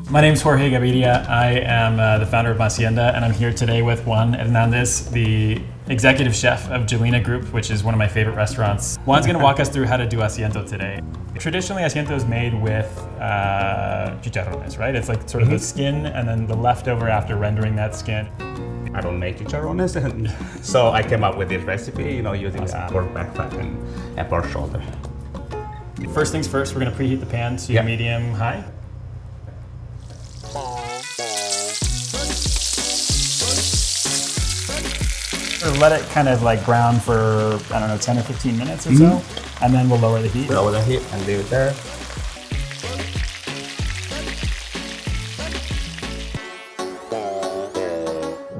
My name is Jorge Gaviria. I am the founder of Masienda, and I'm here today with Juan Hernandez, the executive chef of Gjelina Group, which is one of my favorite restaurants. Juan's going to walk us through how to do Asiento today. Traditionally, Asiento is made with chicharrones, right? It's like sort of the skin and then the leftover after rendering that skin. I don't make chicharrones, so I came up with this recipe, using pork back fat and pork shoulder. First things first, we're going to preheat the pan to medium-high. Let it kind of like brown for, 10 or 15 minutes or so, and then we'll lower the heat. Lower the heat and leave it there.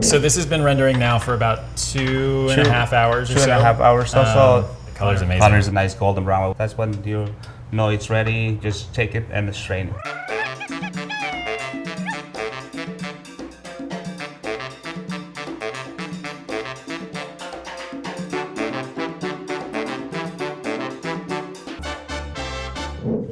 So this has been rendering now for about 2.5 hours or so. 2.5 hours or so. The color's amazing. Color is a nice golden brown. That's when you know it's ready. Just take it and strain it.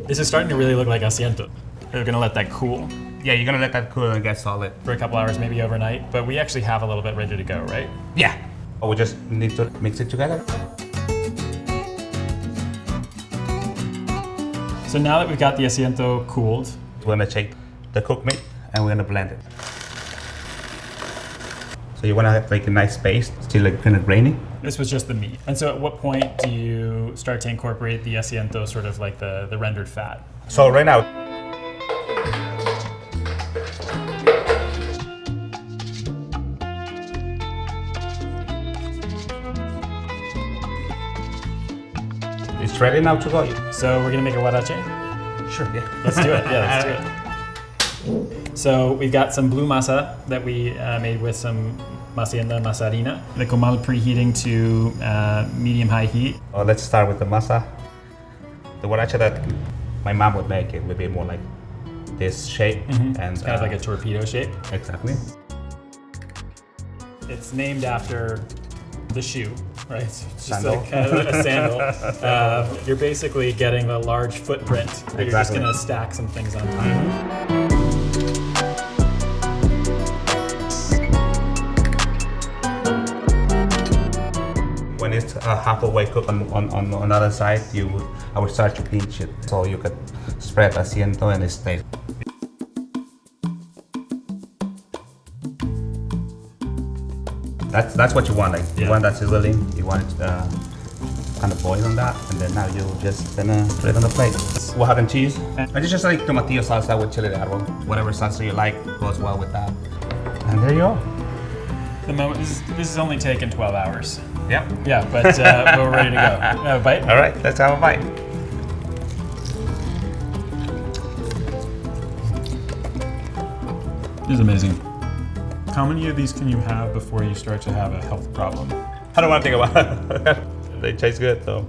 This is starting to really look like Asiento. We're gonna let that cool. Yeah, you're gonna let that cool and get solid. For a couple hours, maybe overnight, but we actually have a little bit ready to go, right? Yeah. We just need to mix it together. So now that we've got the Asiento cooled, we're gonna take the cooked meat and we're gonna blend it. So you wanna make a nice paste, still like kind of grainy. This was just the meat. And so at what point do you start to incorporate the Asiento, sort of like the rendered fat? So right now, it's ready now to go. So we're gonna make a huarache? Sure, yeah. Let's do it, yeah, let's do it. So we've got some blue masa that we made with some Masienda masa harina. The comal preheating to medium-high heat. Let's start with the masa. The huarache that my mom would make, it would be more like this shape. And it's kind of like a torpedo shape. Exactly. It's named after the shoe, right? It's just sandal. like a sandal. You're basically getting a large footprint. Exactly. You're just gonna stack some things on top. When it's halfway cooked on another side, I would start to pinch it so you could spread Asiento and it stays. That's what you want, you want that sizzling, you want it kind of boil on that, and then now you're just gonna put it on the plate. We'll have cheese, and it's just like tomatillo salsa with chile de árbol. Whatever salsa you like goes well with that. And there you go. The moment, this is only taken 12 hours. Yep. Yeah, but we're ready to go. Have a bite? All right, let's have a bite. This is amazing. How many of these can you have before you start to have a health problem? I don't want to think about it. They taste good though.